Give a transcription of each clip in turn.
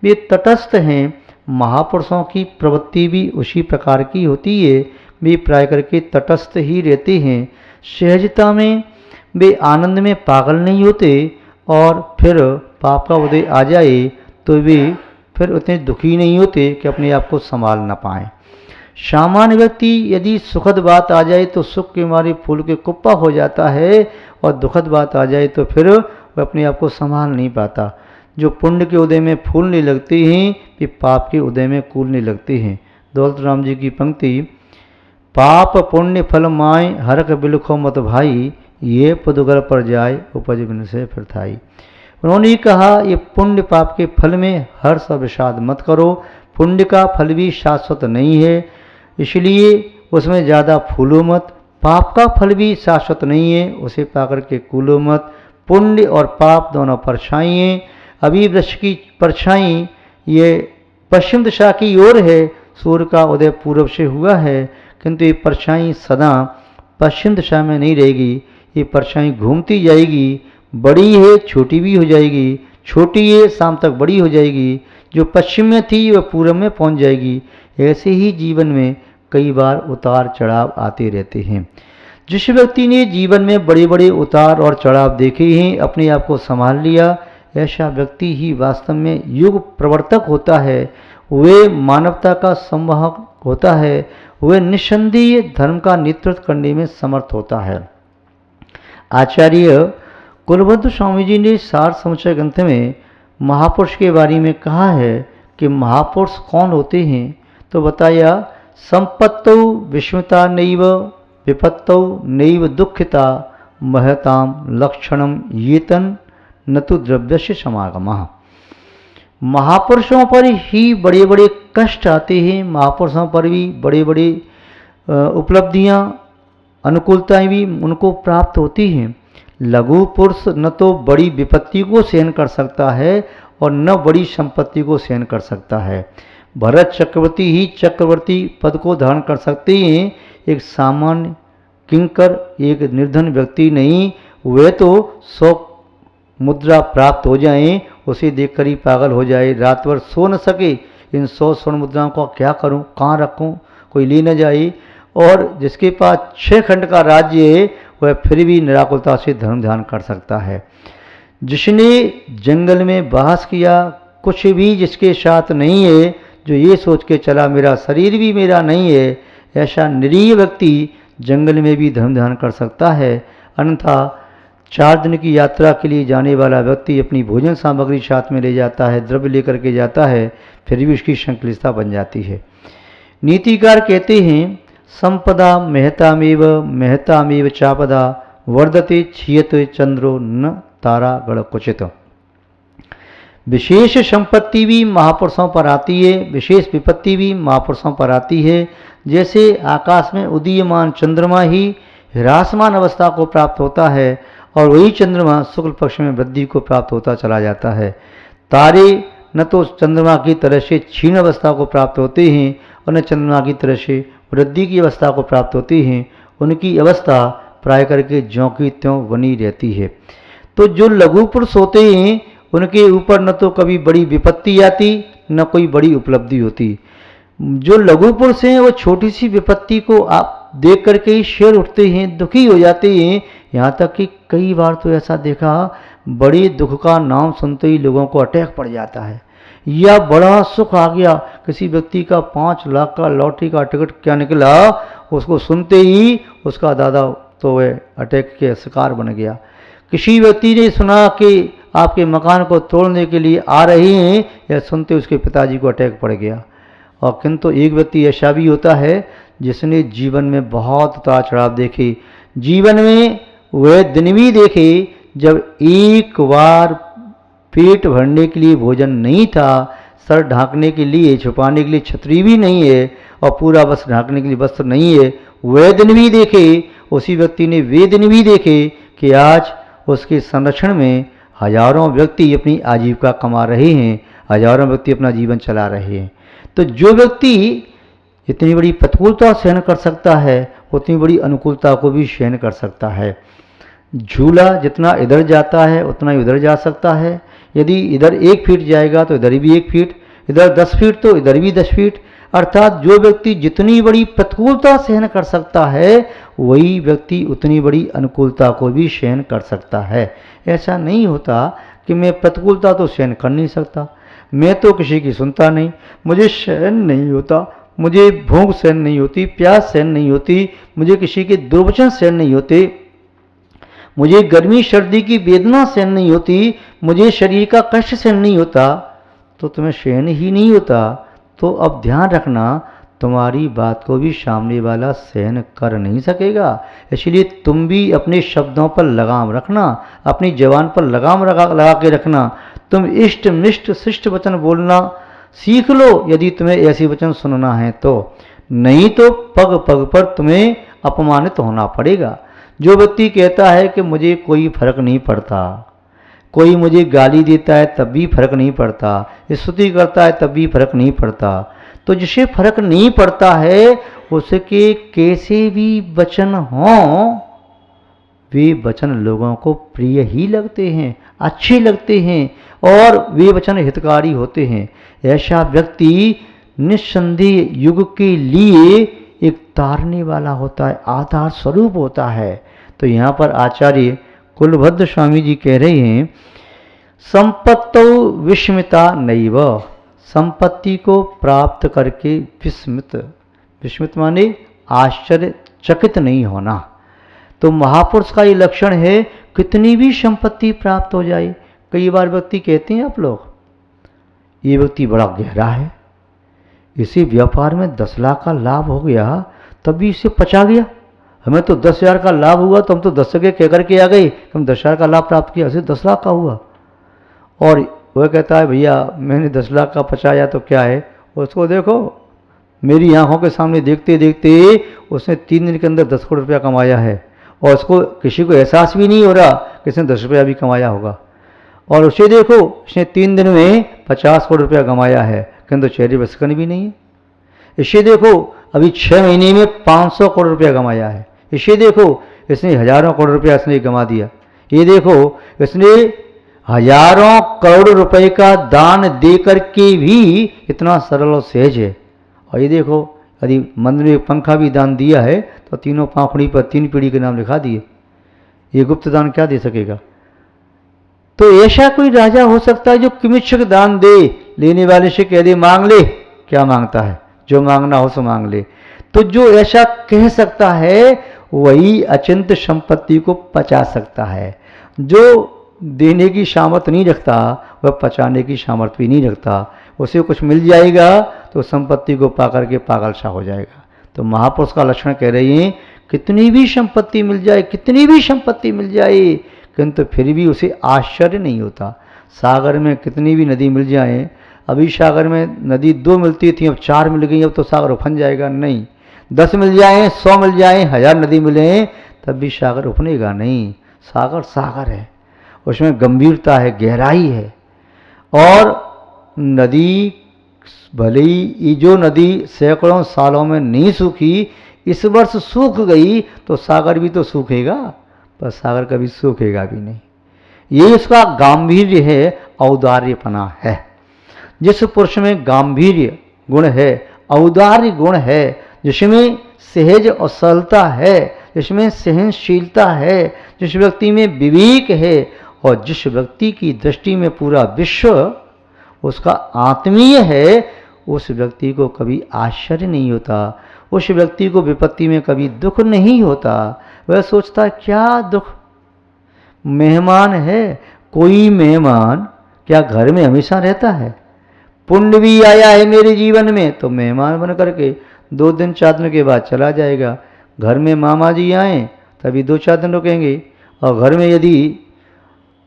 वे तटस्थ हैं। महापुरुषों की प्रवृत्ति भी उसी प्रकार की होती है, वे प्राय करके तटस्थ ही रहते हैं। सहजता में वे आनंद में पागल नहीं होते, और फिर पाप का उदय आ जाए तो वे फिर उतने दुखी नहीं होते कि अपने आप को संभाल ना पाएं। सामान्य व्यक्ति यदि सुखद बात आ जाए तो सुख के मारे फूल के कुप्पा हो जाता है, और दुखद बात आ जाए तो फिर वह अपने आप को संभाल नहीं पाता। जो पुण्य के उदय में फूलने लगते हैं, वे पाप के उदय में कूलने लगते हैं। दौलत राम जी की पंक्ति, पाप पुण्य फल माय हरक बिलखो मत भाई, ये पुदगर पर जाए उपज बिन से फिर थाई। उन्होंने कहा, ये पुण्य पाप के फल में हर्ष और विषाद मत करो। पुण्य का फल भी शाश्वत नहीं है, इसलिए उसमें ज़्यादा फूलो मत। पाप का फल भी शाश्वत नहीं है, उसे पाकर के कूलो मत। पुण्य और पाप दोनों परछाई हैं। अभी वृक्ष की परछाई ये पश्चिम दिशा की ओर है, सूर्य का उदय पूर्व से हुआ है, किंतु ये परछाई सदा पश्चिम दिशा में नहीं रहेगी। ये परछाई घूमती जाएगी, बड़ी है छोटी भी हो जाएगी, छोटी है शाम तक बड़ी हो जाएगी। जो पश्चिम में थी वह पूर्व में पहुंच जाएगी। ऐसे ही जीवन में कई बार उतार चढ़ाव आते रहते हैं। जिस व्यक्ति ने जीवन में बड़े बड़े उतार और चढ़ाव देखे हैं, अपने आप को संभाल लिया, ऐसा व्यक्ति ही वास्तव में युग प्रवर्तक होता है। वे मानवता का संवाहक होता है, वे निस्संदेह धर्म का नेतृत्व करने में समर्थ होता है। आचार्य कुलवंत स्वामी जी ने सार समुच्चय ग्रंथ में महापुरुष के बारे में कहा है कि महापुरुष कौन होते हैं, तो बताया, संपत्तौ विस्मृता नैव विपत्तौ नैव दुःखिता महताम लक्षणम येतन न तो द्रव्य से समागमः। महापुरुषों पर ही बड़े बड़े कष्ट आते हैं, महापुरुषों पर भी बड़े बड़े उपलब्धियां अनुकूलताएं भी उनको प्राप्त होती हैं। लघु पुरुष न तो बड़ी विपत्ति को सहन कर सकता है और न बड़ी संपत्ति को सहन कर सकता है। भरत चक्रवर्ती ही चक्रवर्ती पद को धारण कर सकते हैं, एक सामान्य किंकर, एक निर्धन व्यक्ति नहीं। वे तो 100 मुद्रा प्राप्त हो जाएं, उसे देखकर ही पागल हो जाए, रात भर सो न सके, इन 100 स्वर्ण मुद्राओं को क्या करूं, कहाँ रखूं, कोई ले न जाए। और जिसके पास 6 खंड का राज्य है, वह फिर भी निराकुलता से धर्म ध्यान कर सकता है। जिसने जंगल में वास किया, कुछ भी जिसके साथ नहीं है, जो ये सोच के चला मेरा शरीर भी मेरा नहीं है, ऐसा निरीह व्यक्ति जंगल में भी धर्म ध्यान कर सकता है। अन्यथा 4 दिन की यात्रा के लिए जाने वाला व्यक्ति अपनी भोजन सामग्री साथ में ले जाता है, द्रव्य लेकर के जाता है, फिर भी उसकी संकलितता बन जाती है। नीतिकार कहते हैं, संपदा महतामेव चापदा वर्धते छियत चंद्रो न तारा गण कुचित। विशेष संपत्ति भी महापुरुषों पर आती है, विशेष विपत्ति भी महापुरुषों पर आती है। जैसे आकाश में उदीयमान चंद्रमा ही ह्रासमान अवस्था को प्राप्त होता है, और वही चंद्रमा शुक्ल पक्ष में वृद्धि को प्राप्त होता चला जाता है। तारे न तो चंद्रमा की तरह से क्षीण अवस्था को प्राप्त होते हैं, और न चंद्रमा की तरह से वृद्धि की अवस्था को प्राप्त होती हैं। उनकी अवस्था प्राय करके ज्यों की त्यों बनी रहती है। तो जो लघु पुरुष होते हैं, उनके ऊपर न तो कभी बड़ी विपत्ति आती, न कोई बड़ी उपलब्धि होती। जो लघु पुरुष हैं, वो छोटी सी विपत्ति को आप देख करके ही शेर उठते हैं, दुखी हो जाते हैं। यहाँ तक कि कई बार तो ऐसा देखा, बड़े दुख का नाम सुनते ही लोगों को अटैक पड़ जाता है, या बड़ा सुख आ गया, किसी व्यक्ति का 5 लाख का लॉटरी का टिकट क्या निकला, उसको सुनते ही उसका दादा तो वह अटैक के शिकार बन गया। किसी व्यक्ति ने सुना कि आपके मकान को तोड़ने के लिए आ रहे हैं, यह सुनते उसके पिताजी को अटैक पड़ गया। और किंतु एक व्यक्ति ऐसा भी होता है जिसने जीवन में बहुत उतार चढ़ाव देखे, जीवन में वह दिन भी देखे जब एक बार पेट भरने के लिए भोजन नहीं था, सर ढांकने के लिए छुपाने के लिए छतरी भी नहीं है, और पूरा वस्त्र ढांकने के लिए वस्त्र नहीं है, वे दिन भी देखे। उसी व्यक्ति ने वे दिन भी देखे कि आज उसके संरक्षण में हजारों व्यक्ति अपनी आजीविका कमा रहे हैं, हजारों व्यक्ति अपना जीवन चला रहे हैं। तो जो व्यक्ति इतनी बड़ी प्रतिकूलता सहन कर सकता है, उतनी बड़ी अनुकूलता को भी सहन कर सकता है। झूला जितना इधर जाता है उतना ही उधर जा सकता है, यदि इधर 1 फीट जाएगा तो इधर भी 1 फीट, इधर 10 फीट तो इधर भी 10 फीट। अर्थात जो व्यक्ति जितनी बड़ी प्रतिकूलता सहन कर सकता है वही व्यक्ति उतनी बड़ी अनुकूलता को भी सहन कर सकता है। ऐसा नहीं होता कि मैं प्रतिकूलता तो सहन कर नहीं सकता, मैं तो किसी की सुनता नहीं, मुझे सहन नहीं होता, मुझे भूख सहन नहीं होती, प्यास सहन नहीं होती, मुझे किसी के दुर्वचन सहन नहीं होते, मुझे गर्मी सर्दी की वेदना सहन नहीं होती, मुझे शरीर का कष्ट सहन नहीं होता, तो तुम्हें सहन ही नहीं होता तो अब ध्यान रखना तुम्हारी बात को भी सामने वाला सहन कर नहीं सकेगा। इसलिए तुम भी अपने शब्दों पर लगाम रखना, अपनी जबान पर लगाम लगा के रखना। तुम इष्ट मिष्ट शिष्ट वचन बोलना सीख लो यदि तुम्हें ऐसे वचन सुनना है तो, नहीं तो पग पग पर तुम्हें अपमानित होना पड़ेगा। जो व्यक्ति कहता है कि मुझे कोई फर्क नहीं पड़ता, कोई मुझे गाली देता है तब भी फर्क नहीं पड़ता, स्तुति करता है तब भी फर्क नहीं पड़ता, तो जिसे फर्क नहीं पड़ता है उसके कैसे भी वचन हों वे वचन लोगों को प्रिय ही लगते हैं, अच्छे लगते हैं और वे वचन हितकारी होते हैं। ऐसा व्यक्ति निस्संदेह युग के लिए एक तारने वाला होता है, आधार स्वरूप होता है। तो यहाँ पर आचार्य कुलभद्र स्वामी जी कह रहे हैं संपत्तौ विस्मिता नैव, संपत्ति को प्राप्त करके विस्मित, विस्मित माने आश्चर्यचकित नहीं होना। तो महापुरुष का ये लक्षण है, कितनी भी संपत्ति प्राप्त हो जाए। कई बार व्यक्ति कहते हैं आप लोग ये व्यक्ति बड़ा गहरा है, इसी व्यापार में 10 लाख का लाभ हो गया तब भी इसे पचा गया, हमें तो 10,000 का लाभ हुआ तो हम तो 10 जगह कह करके आ गए, हम 10,000 का लाभ प्राप्त किया, इसे 10 लाख का हुआ। और वह कहता है भैया मैंने 10 लाख का पचाया तो क्या है, उसको देखो मेरी आंखों के सामने देखते देखते उसने 3 दिन के अंदर 10 करोड़ रुपया कमाया है और उसको किसी को एहसास भी नहीं हो रहा कि इसने 10 रुपया भी कमाया होगा। और उसे देखो इसने 3 दिन में 50 करोड़ रुपया कमाया है किंतु चेहरे पर सकन भी नहीं है। इसे देखो अभी 6 महीने में 500 करोड़ रुपया कमाया है। इसे देखो इसने हजारों करोड़ रुपया इसने गंवा दिया। ये देखो इसने हजारों करोड़ रुपए का दान दे करके भी इतना सरल और सहज है। और ये देखो यदि मंदिर में पंखा भी दान दिया है तो तीनों पाखड़ी पर 3 पीढ़ी के नाम लिखा दिए, ये गुप्त दान क्या दे सकेगा। तो ऐसा कोई राजा हो सकता है जो किमिच्छक दान दे, लेने वाले से कह दे मांग ले, क्या मांगता है, जो मांगना हो सो मांग ले। तो जो ऐसा कह सकता है वही अचिंत्य संपत्ति को पचा सकता है। जो देने की सामर्थ्य नहीं रखता वह पचाने की सामर्थ्य भी नहीं रखता। उसे कुछ मिल जाएगा तो संपत्ति को पाकर के पागल सा हो जाएगा। तो महापुरुष का लक्षण कह रही हैं कितनी भी संपत्ति मिल जाए, कितनी भी संपत्ति मिल जाए किंतु फिर भी उसे आश्चर्य नहीं होता। सागर में कितनी भी नदी मिल जाए, अभी सागर में नदी 2 मिलती थी अब 4 मिल गई, अब तो सागर उफन जाएगा नहीं। 10 मिल जाए, 100 मिल जाए, 1000 नदी मिले तब भी सागर उफनेगा नहीं। सागर सागर है, उसमें गंभीरता है, गहराई है। और नदी भले ही जो नदी सैकड़ों सालों में नहीं सूखी इस वर्ष सूख गई तो सागर भी तो सूखेगा, पर सागर कभी सूखेगा भी नहीं। ये उसका गांधीर्य है, औदार्यपना है। जिस पुरुष में गांधीर्य गुण है, औदार्य गुण है, जिसमें सहज और सरलता है, जिसमें सहनशीलता है, जिस व्यक्ति में विवेक है और जिस व्यक्ति की दृष्टि में पूरा विश्व उसका आत्मीय है, उस व्यक्ति को कभी आश्चर्य नहीं होता, उस व्यक्ति को विपत्ति में कभी दुख नहीं होता। वह सोचता क्या दुख, मेहमान है, कोई मेहमान क्या घर में हमेशा रहता है। पुण्य भी आया है मेरे जीवन में तो मेहमान बन करके 2 दिन 4 दिन के बाद चला जाएगा। घर में मामा जी आए तभी 2-4 दिन रुकेंगे, और घर में यदि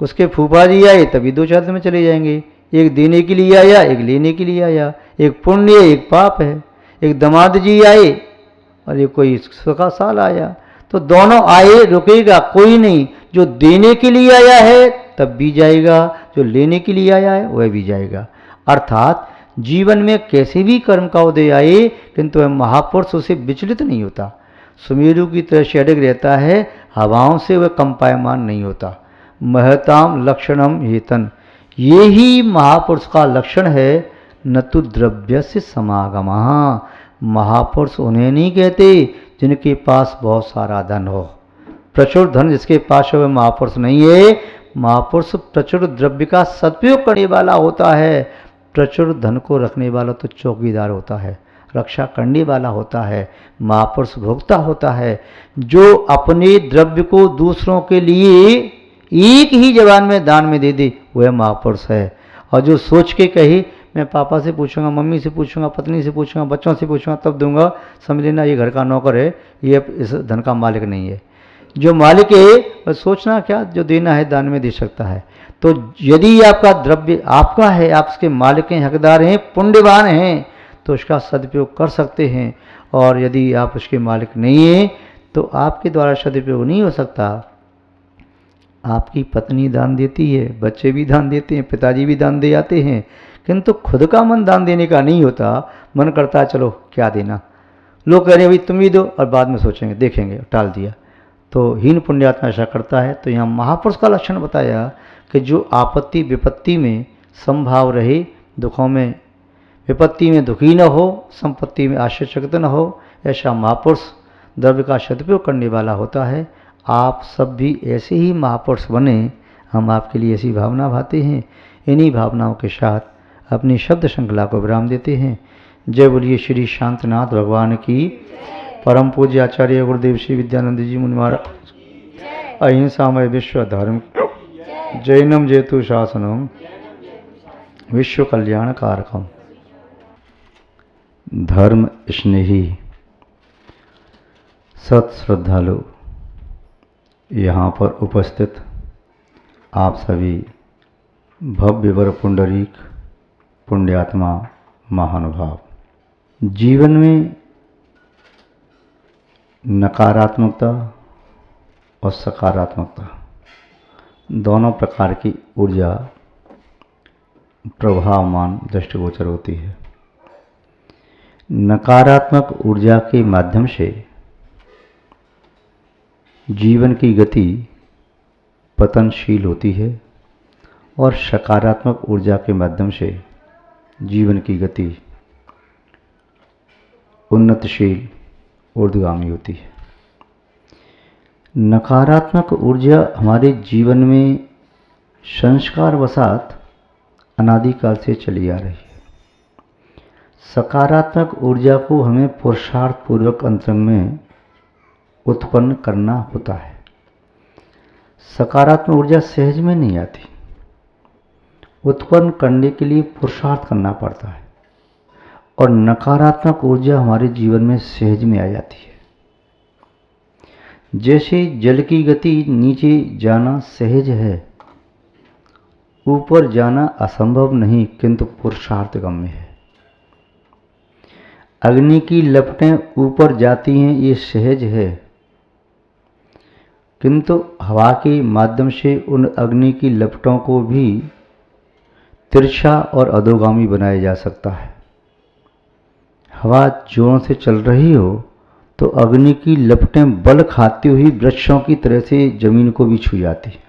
उसके फूफा जी आए तभी 2-4 दिन में चले जाएंगे। एक देने के लिए आया, एक लेने के लिए आया, एक पुण्य है एक पाप है। एक दामाद जी आए और एक कोई 100 साल आया, तो दोनों आए रुकेगा कोई नहीं। जो देने के लिए आया है तब भी जाएगा, जो लेने के लिए आया है वह भी जाएगा। अर्थात जीवन में कैसे भी कर्म का उदय आए किंतु वह महापुरुष उसे विचलित नहीं होता, सुमेरु की तरह से अड़ग रहता है, हवाओं से वह कंपायमान नहीं होता। महताम लक्षणम हेतन, ये ही महापुरुष का लक्षण है। न तो द्रव्य से समागमः, महापुरुष उन्हें नहीं कहते जिनके पास बहुत सारा धन हो। प्रचुर धन जिसके पास हो वह महापुरुष नहीं है। महापुरुष प्रचुर द्रव्य का सदुपयोग करने वाला होता है। प्रचुर धन को रखने वाला तो चौकीदार होता है, रक्षा करने वाला होता है। महापुरुष भोक्ता होता है, जो अपने द्रव्य को दूसरों के लिए एक ही जबान में दान में दे दे, वह महापुरुष है। और जो सोच के कहे मैं पापा से पूछूंगा, मम्मी से पूछूंगा, पत्नी से पूछूंगा, बच्चों से पूछूंगा तब दूंगा, समझ लेना ये घर का नौकर है, ये इस धन का मालिक नहीं है। जो मालिक है वह सोचना क्या, जो देना है दान में दे सकता है। तो यदि आपका द्रव्य आपका है, आप उसके मालिक हैं, हकदार हैं, पुण्यवान हैं, तो उसका सदुपयोग कर सकते हैं। और यदि आप उसके मालिक नहीं हैं तो आपके द्वारा सदुपयोग नहीं हो सकता। आपकी पत्नी दान देती है, बच्चे भी दान देते हैं, पिताजी भी दान दे जाते हैं, किंतु खुद का मन दान देने का नहीं होता। मन करता है चलो क्या देना, लोग कह रहे हैं भाई तुम ही दो और बाद में सोचेंगे देखेंगे, टाल दिया। तो हीन पुण्यात्मा ऐसा करता है। तो यहाँ महापुरुष का लक्षण बताया कि जो आपत्ति विपत्ति में समभाव रहे, दुखों में विपत्ति में दुखी न हो, संपत्ति में आश्चर्यचकित न हो, ऐसा महापुरुष द्रव्य का सदुपयोग करने वाला होता है। आप सब भी ऐसे ही महापुरुष बने, हम आपके लिए ऐसी भावना भाते हैं। इन्हीं भावनाओं के साथ अपनी शब्द श्रृंखला को विराम देते हैं। जय बोलिए श्री शांतनाथ भगवान की। परम पूज्य आचार्य गुरुदेव श्री विद्यानंद जी मुनि महाराज। अहिंसामय विश्व धर्म, जैनम जेतु शासनम, विश्व कल्याण कारकम। धर्म स्नेही सत श्रद्धालु, यहाँ पर उपस्थित आप सभी भव्य वर पुंडरीक पुण्यात्मा महानुभाव, जीवन में नकारात्मकता और सकारात्मकता दोनों प्रकार की ऊर्जा प्रभावमान दृष्टिगोचर होती है। नकारात्मक ऊर्जा के माध्यम से जीवन की गति पतनशील होती है और सकारात्मक ऊर्जा के माध्यम से जीवन की गति उन्नतशील ऊर्ध्वगामी होती है। नकारात्मक ऊर्जा हमारे जीवन में संस्कार वसात अनादिकाल से चली आ रही है। सकारात्मक ऊर्जा को हमें पुरुषार्थ पूर्वक अंतरंग में उत्पन्न करना होता है। सकारात्मक ऊर्जा सहज में नहीं आती, उत्पन्न करने के लिए पुरुषार्थ करना पड़ता है। और नकारात्मक ऊर्जा हमारे जीवन में सहज में आ जाती है। जैसे जल की गति नीचे जाना सहज है, ऊपर जाना असंभव नहीं किंतु पुरुषार्थ गम्य है। अग्नि की लपटें ऊपर जाती हैं, ये सहज है, किंतु हवा के माध्यम से उन अग्नि की लपटों को भी तिरछा और अधोगामी बनाया जा सकता है। हवा जोरों से चल रही हो तो अग्नि की लपटें बल खाती हुई वृक्षों की तरह से जमीन को भी छू जाती है।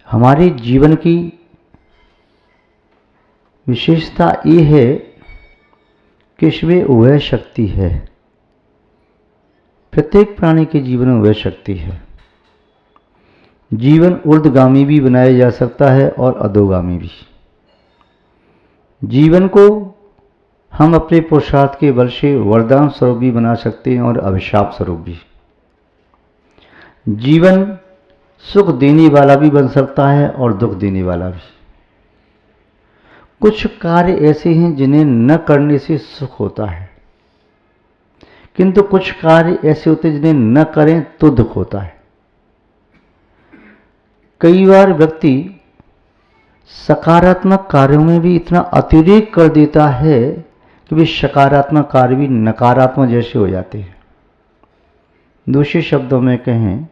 हमारे जीवन की विशेषता ये है कि इसमें वह शक्ति है। प्रत्येक प्राणी के जीवन में वह शक्ति है। जीवन ऊर्ध्वगामी भी बनाया जा सकता है और अधोगामी भी। जीवन को हम अपने पुरुषार्थ के बल से वरदान स्वरूप भी बना सकते हैं और अभिशाप स्वरूप भी। जीवन सुख देने वाला भी बन सकता है और दुख देने वाला भी। कुछ कार्य ऐसे हैं जिन्हें न करने से सुख होता है, किंतु कुछ कार्य ऐसे होते हैं जिन्हें न करें तो दुख होता है। कई बार व्यक्ति सकारात्मक कार्यों में भी इतना अतिरेक कर देता है कि वे सकारात्मक कार्य भी नकारात्मक जैसे हो जाते हैं। दूसरे शब्दों में कहें,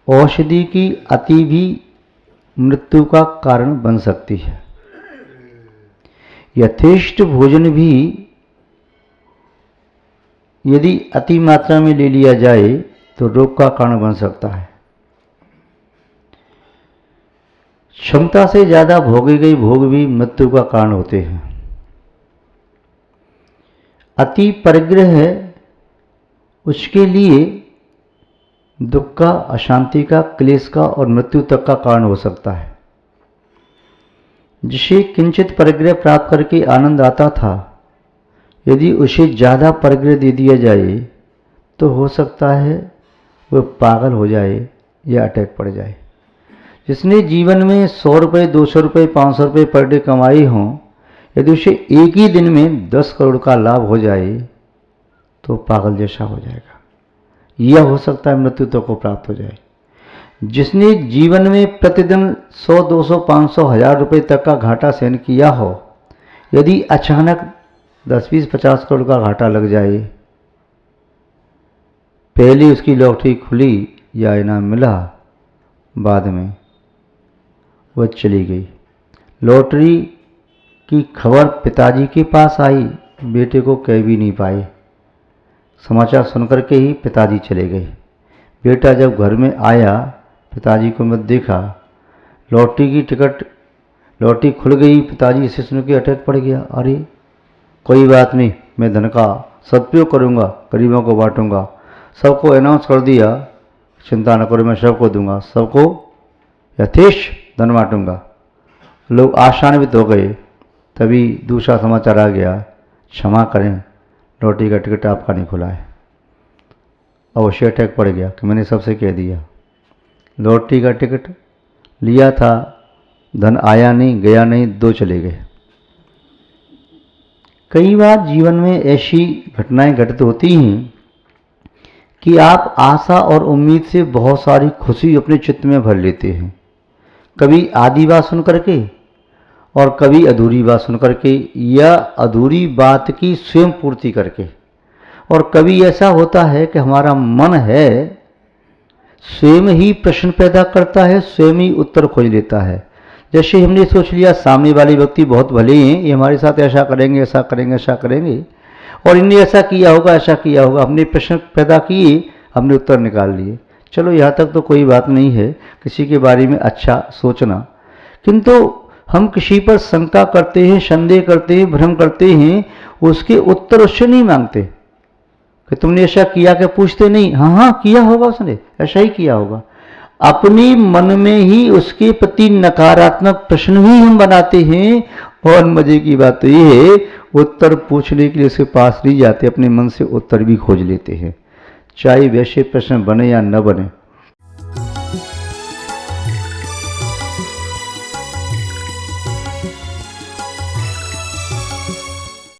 औषधि की अति भी मृत्यु का कारण बन सकती है। यथेष्ट भोजन भी यदि अति मात्रा में ले लिया जाए तो रोग का कारण बन सकता है। क्षमता से ज़्यादा भोगी गई भोग भी मृत्यु का कारण होते हैं। अति परिग्रह है उसके लिए दुख का, अशांति का, क्लेश का और मृत्यु तक का कारण हो सकता है। जिसे किंचित परिग्रह प्राप्त करके आनंद आता था, यदि उसे ज़्यादा परिग्रह दे दिया जाए तो हो सकता है वह पागल हो जाए या अटैक पड़ जाए। जिसने जीवन में 100 रुपये, 200 रुपये, 500 रुपये पर डे कमाए हों, यदि उसे एक ही दिन में 10 करोड़ का लाभ हो जाए तो पागल जैसा हो जाएगा। यह हो सकता है मृत्यु तक को प्राप्त हो जाए। जिसने जीवन में प्रतिदिन 100, 200, 500, 1000 रुपये तक का घाटा सहन किया हो, यदि अचानक 10, 20, 50 करोड़ का घाटा लग जाए, पहले उसकी लॉटरी खुली या इनाम मिला, बाद में वह चली गई। लॉटरी की खबर पिताजी के पास आई, बेटे को कह भी नहीं पाए। समाचार सुनकर के ही पिताजी चले गए। बेटा जब घर में आया, पिताजी को मत देखा, लॉटरी खुल गई। पिताजी इसे सुन के अटैक पड़ गया। अरे कोई बात नहीं, मैं धन का सदुपयोग करूँगा, गरीबों को बांटूंगा। सबको अनाउंस कर दिया, चिंता न करो मैं सबको दूंगा, सबको यथेष्ट धन बांटूंगा। लोग आशान्वित हो गए। तभी दूसरा समाचार आ गया, क्षमा करें, लॉटरी का टिकट आपका नहीं खुला है। और उसे अटैक पड़ गया कि मैंने सबसे कह दिया। लॉटरी का टिकट लिया था, धन आया नहीं, गया नहीं, 2 चले गए। कई बार जीवन में ऐसी घटनाएं घटित होती हैं कि आप आशा और उम्मीद से बहुत सारी खुशी अपने चित्त में भर लेते हैं। कभी आधी बात सुन करके और कभी अधूरी बात सुन करके, या अधूरी बात की स्वयं पूर्ति करके। और कभी ऐसा होता है कि हमारा मन है स्वयं ही प्रश्न पैदा करता है, स्वयं ही उत्तर खोज लेता है। जैसे हमने सोच लिया सामने वाले व्यक्ति बहुत भले हैं, ये हमारे साथ ऐसा करेंगे, ऐसा करेंगे, ऐसा करेंगे, और इनने ऐसा किया होगा, ऐसा किया होगा। हमने प्रश्न पैदा किए, हमने उत्तर निकाल लिए। चलो यहाँ तक तो कोई बात नहीं है किसी के बारे में अच्छा सोचना, किंतु हम किसी पर शंका करते हैं, संदेह करते हैं, भ्रम करते हैं, उसके उत्तर उससे नहीं मांगते कि तुमने ऐसा किया, कि पूछते नहीं। हाँ हाँ किया होगा, उसने ऐसा ही किया होगा। अपने मन में ही उसके प्रति नकारात्मक प्रश्न ही हम बनाते हैं। और मजे की बात तो ये है, उत्तर पूछने के लिए उसके पास नहीं जाते, अपने मन से उत्तर भी खोज लेते हैं। चाहे वैसे प्रश्न बने या न बने,